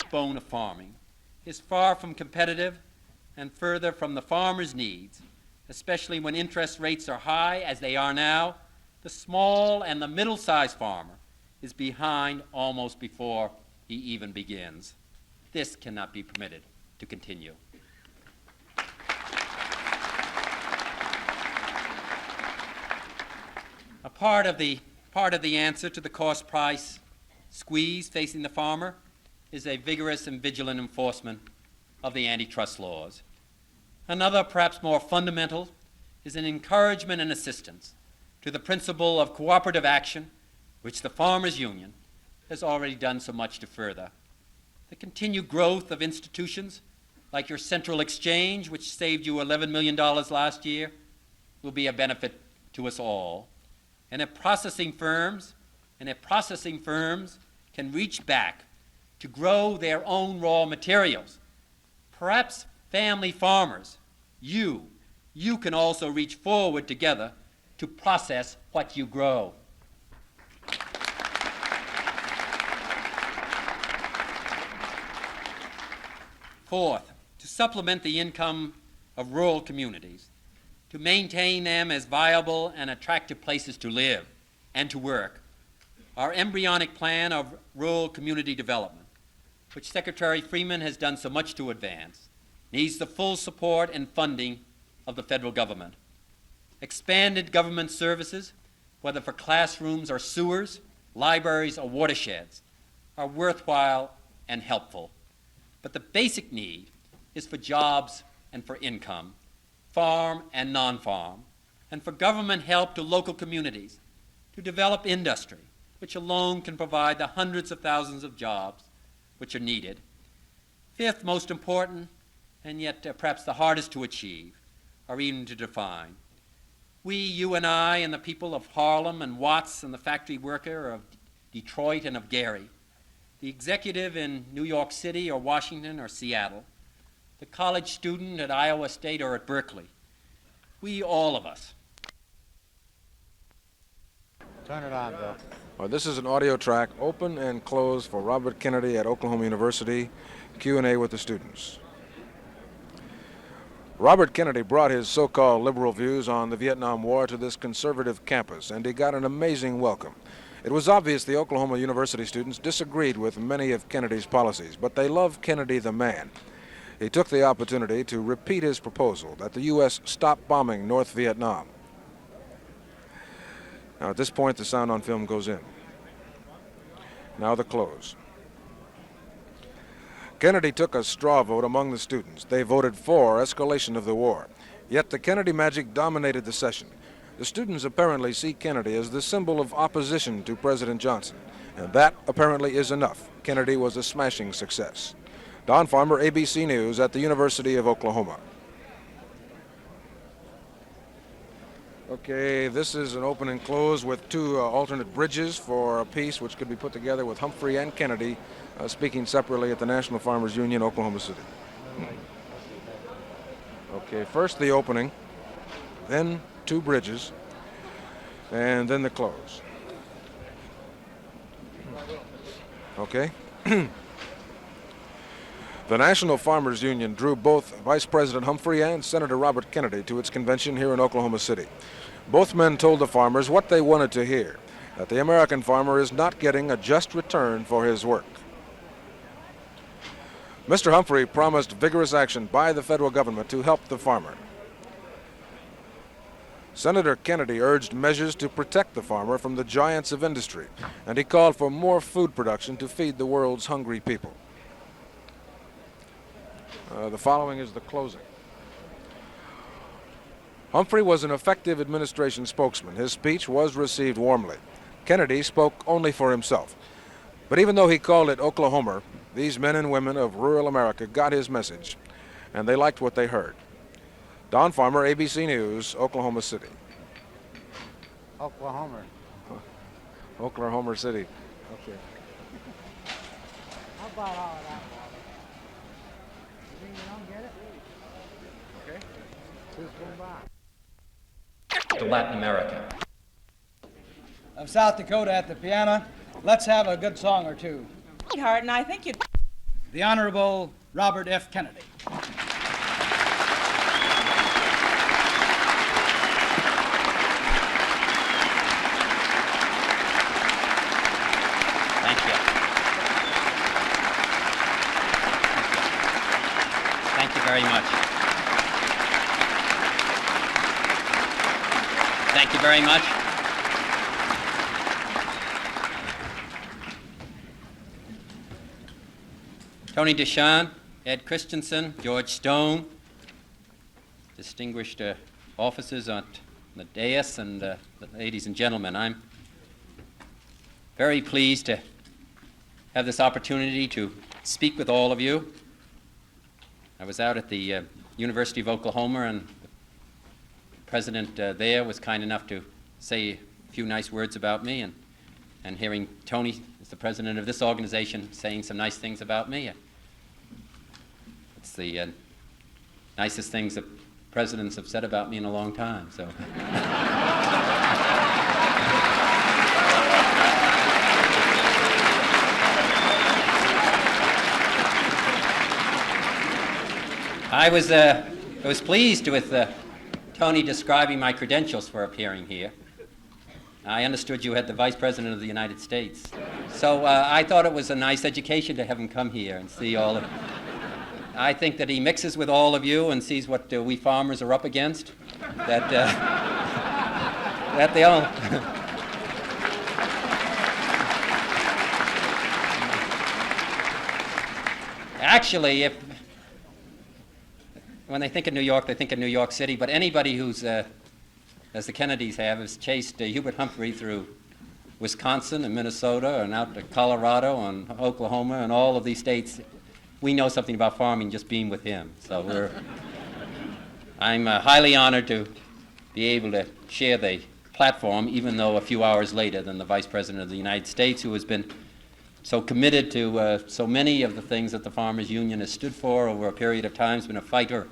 backbone of farming, is far from competitive and further from the farmer's needs, especially when interest rates are high, as they are now. The small and the middle-sized farmer is behind almost before he even begins. This cannot be permitted to continue. A part of the answer to the cost-price squeeze facing the farmer is a vigorous and vigilant enforcement of the antitrust laws. Another, perhaps more fundamental, is an encouragement and assistance to the principle of cooperative action, which the Farmers Union has already done so much to further. The continued growth of institutions like your Central Exchange, which saved you $11 million last year, will be a benefit to us all. And if processing firms can reach back to grow their own raw materials, perhaps family farmers, you can also reach forward together to process what you grow. Fourth, to supplement the income of rural communities, to maintain them as viable and attractive places to live and to work, our embryonic plan of rural community development, which Secretary Freeman has done so much to advance, needs the full support and funding of the federal government. Expanded government services, whether for classrooms or sewers, libraries or watersheds, are worthwhile and helpful. But the basic need is for jobs and for income, farm and non-farm, and for government help to local communities to develop industry, which alone can provide the hundreds of thousands of jobs which are needed. Fifth, most important, and yet perhaps the hardest to achieve, or even to define. We, you and I, and the people of Harlem and Watts and the factory worker of Detroit and of Gary, the executive in New York City or Washington or Seattle, the college student at Iowa State or at Berkeley, we, all of us. Turn it on, Bill. Well, this is an audio track, open and closed, for Robert Kennedy at Oklahoma University, Q&A with the students. Robert Kennedy brought his so-called liberal views on the Vietnam War to this conservative campus, and he got an amazing welcome. It was obvious the Oklahoma University students disagreed with many of Kennedy's policies, but they loved Kennedy the man. He took the opportunity to repeat his proposal that the U.S. stop bombing North Vietnam. Now, at this point, the sound on film goes in. Now the close. Kennedy took a straw vote among the students. They voted for escalation of the war. Yet the Kennedy magic dominated the session. The students apparently see Kennedy as the symbol of opposition to President Johnson, and that apparently is enough. Kennedy was a smashing success. Don Farmer, ABC News at the University of Oklahoma. Okay, this is an open and close with two alternate bridges for a piece which could be put together with Humphrey and Kennedy speaking separately at the National Farmers Union, Oklahoma City. Okay, first the opening, then two bridges, and then the close. Okay. The National Farmers Union drew both Vice President Humphrey and Senator Robert Kennedy to its convention here in Oklahoma City. Both men told the farmers what they wanted to hear, that the American farmer is not getting a just return for his work. Mr. Humphrey promised vigorous action by the federal government to help the farmer. Senator Kennedy urged measures to protect the farmer from the giants of industry, and he called for more food production to feed the world's hungry people. The following is the closing. Humphrey was an effective administration spokesman. His speech was received warmly. Kennedy spoke only for himself. But even though he called it Oklahoma, these men and women of rural America got his message, and they liked what they heard. Don Farmer, ABC News, Oklahoma City. Oklahoma. Oklahoma City. Okay. How about all of that? You think you don't get it? Okay. Who's going by? To Latin America. Of South Dakota at the piano. Let's have a good song or two. Sweetheart, and I think you'd the Honorable Robert F. Kennedy. Thank you. Thank you very much. Thank you very much. Tony DeShawn, Ed Christensen, George Stone, distinguished officers on the dais, and ladies and gentlemen, I'm very pleased to have this opportunity to speak with all of you. I was out at the University of Oklahoma, and the president there was kind enough to say a few nice words about me, and hearing Tony, as the president of this organization, saying some nice things about me. It's the nicest things that presidents have said about me in a long time. So. I was pleased with Tony describing my credentials for appearing here. I understood you had the Vice President of the United States. So I thought it was a nice education to have him come here and see all of. I think that he mixes with all of you and sees what we farmers are up against. That they all. Actually, when they think of New York, they think of New York City. But anybody who's, as the Kennedys have, has chased Hubert Humphrey through Wisconsin and Minnesota and out to Colorado and Oklahoma and all of these states, we know something about farming just being with him. So I'm highly honored to be able to share the platform, even though a few hours later than the Vice President of the United States, who has been so committed to so many of the things that the Farmers Union has stood for over a period of time, has been a fighter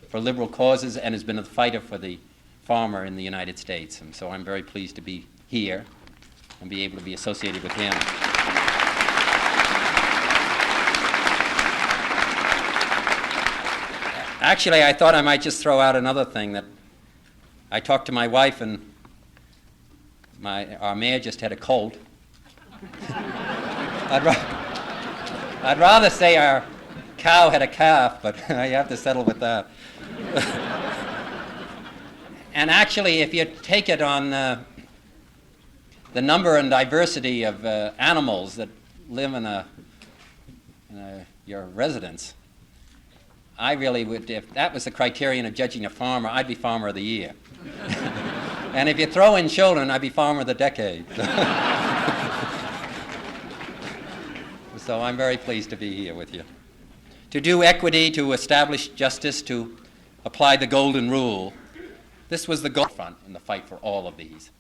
for liberal causes, and has been a fighter for the farmer in the United States. And so I'm very pleased to be here and be able to be associated with him. Actually, I thought I might just throw out another thing that I talked to my wife, and our mare just had a colt. I'd rather say our cow had a calf, but I have to settle with that. And actually, if you take it on the number and diversity of animals that live in your residence, I really would, if that was the criterion of judging a farmer, I'd be Farmer of the Year. And if you throw in children, I'd be Farmer of the Decade. So I'm very pleased to be here with you. To do equity, to establish justice, to apply the golden rule, this was the goal front in the fight for all of these.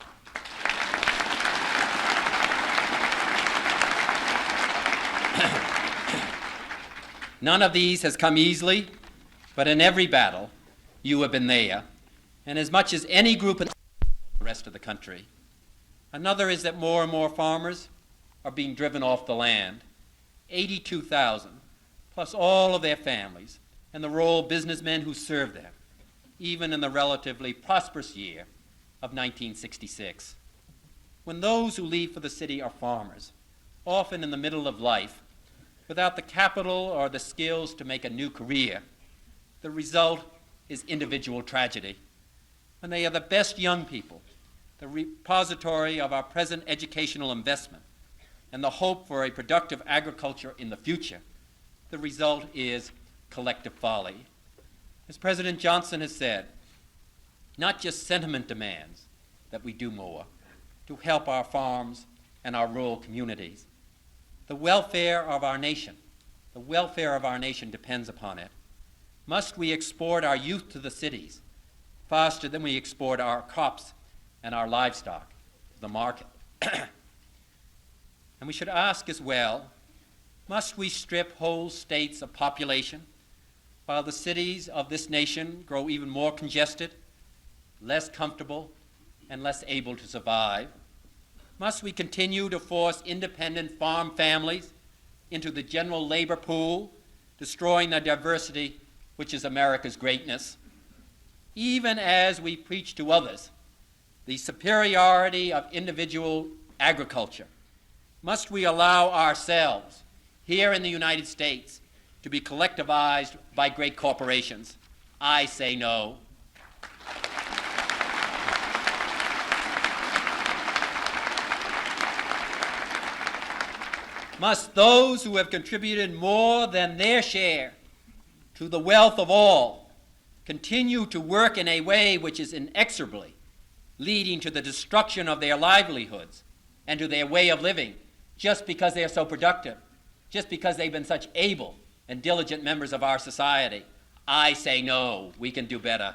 None of these has come easily, but in every battle, you have been there. And as much as any group in the rest of the country, another is that more and more farmers are being driven off the land. 82,000, plus all of their families, and the rural businessmen who served them, even in the relatively prosperous year of 1966. When those who leave for the city are farmers, often in the middle of life, without the capital or the skills to make a new career, the result is individual tragedy. When they are the best young people, the repository of our present educational investment, and the hope for a productive agriculture in the future, the result is collective folly. As President Johnson has said, not just sentiment demands that we do more to help our farms and our rural communities. The welfare of our nation depends upon it. Must we export our youth to the cities faster than we export our crops and our livestock to the market? And we should ask as well, must we strip whole states of population while the cities of this nation grow even more congested, less comfortable, and less able to survive? Must we continue to force independent farm families into the general labor pool, destroying the diversity which is America's greatness. Even as we preach to others the superiority of individual agriculture, must we allow ourselves here in the United States to be collectivized by great corporations? I say no. Must those who have contributed more than their share to the wealth of all continue to work in a way which is inexorably leading to the destruction of their livelihoods and to their way of living just because they are so productive, just because they've been such able and diligent members of our society? I say no, we can do better.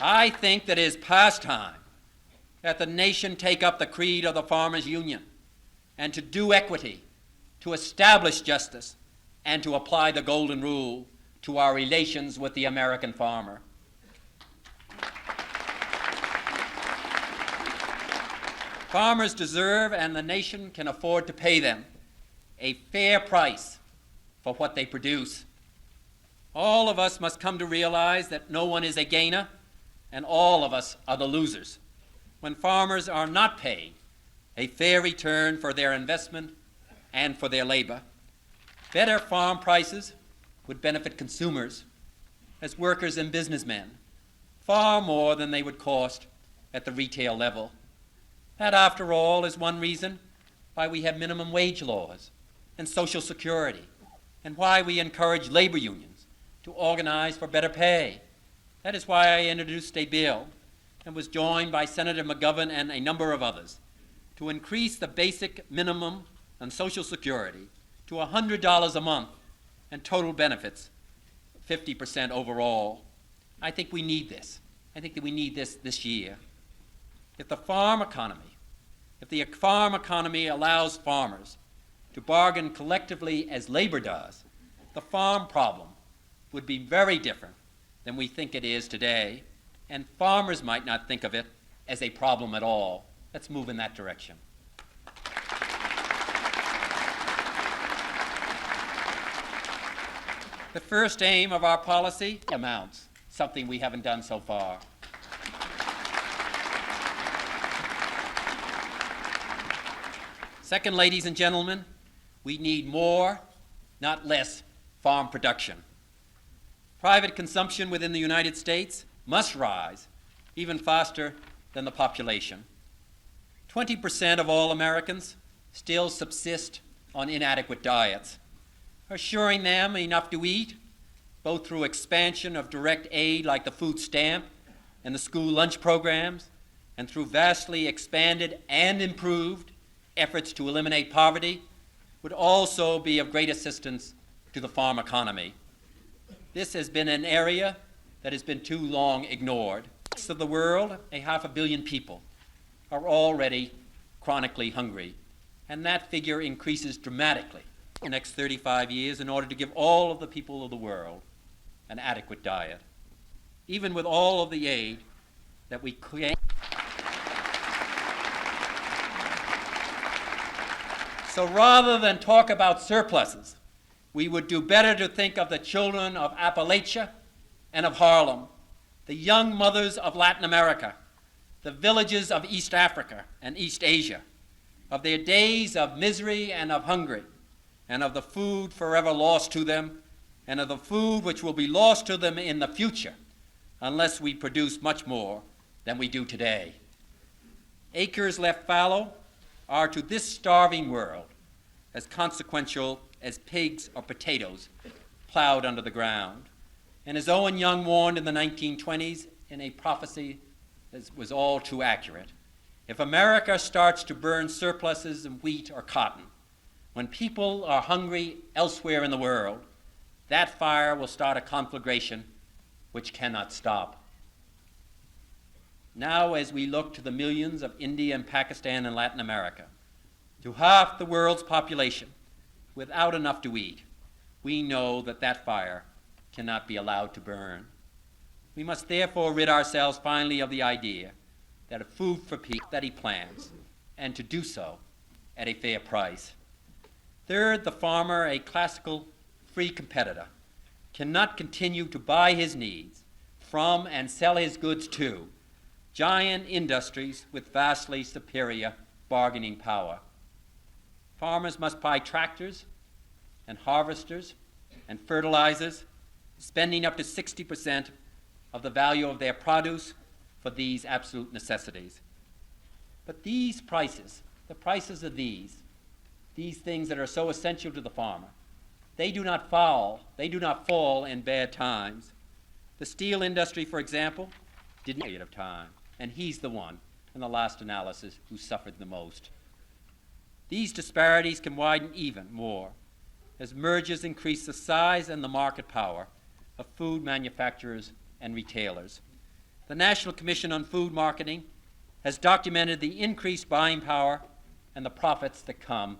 I think that it is past time that the nation take up the creed of the Farmers Union and to do equity, to establish justice, and to apply the golden rule to our relations with the American farmer. Farmers deserve, and the nation can afford to pay them, a fair price for what they produce. All of us must come to realize that no one is a gainer, and all of us are the losers when farmers are not paid a fair return for their investment and for their labor. Better farm prices would benefit consumers as workers and businessmen far more than they would cost at the retail level. That, after all, is one reason why we have minimum wage laws and Social Security, and why we encourage labor unions to organize for better pay. That is why I introduced a bill and was joined by Senator McGovern and a number of others to increase the basic minimum on Social Security to $100 a month and total benefits 50% overall. I think we need this. I think that we need this year. If the farm economy allows farmers to bargain collectively as labor does, the farm problem would be very different than we think it is today, and farmers might not think of it as a problem at all. Let's move in that direction. The first aim of our policy amounts, something we haven't done so far. Second, ladies and gentlemen, we need more, not less, farm production. Private consumption within the United States must rise even faster than the population. 20% of all Americans still subsist on inadequate diets. Assuring them enough to eat, both through expansion of direct aid like the food stamp and the school lunch programs, and through vastly expanded and improved efforts to eliminate poverty, would also be of great assistance to the farm economy. This has been an area that has been too long ignored. Most of the world, 500 million people, are already chronically hungry, and that figure increases dramatically in the next 35 years in order to give all of the people of the world an adequate diet. Even with all of the aid that we create. So rather than talk about surpluses, we would do better to think of the children of Appalachia and of Harlem, the young mothers of Latin America, the villages of East Africa and East Asia, of their days of misery and of hunger, and of the food forever lost to them, and of the food which will be lost to them in the future unless we produce much more than we do today. Acres left fallow are to this starving world as consequential as pigs or potatoes plowed under the ground. And as Owen Young warned in the 1920s in a prophecy that was all too accurate, if America starts to burn surpluses of wheat or cotton, when people are hungry elsewhere in the world, that fire will start a conflagration which cannot stop. Now, as we look to the millions of India and Pakistan and Latin America, to half the world's population without enough to eat, we know that that fire cannot be allowed to burn. We must therefore rid ourselves finally of the idea that a food for people that he plants and to do so at a fair price. Third, the farmer, a classical free competitor, cannot continue to buy his needs from and sell his goods to giant industries with vastly superior bargaining power. Farmers must buy tractors and harvesters and fertilizers, spending up to 60% of the value of their produce for these absolute necessities. But these prices, the prices of these things that are so essential to the farmer, they do not fall in bad times. The steel industry, for example, did not of time, and he's the one, in the last analysis, who suffered the most. These disparities can widen even more as mergers increase the size and the market power of food manufacturers and retailers. The National Commission on Food Marketing has documented the increased buying power and the profits that come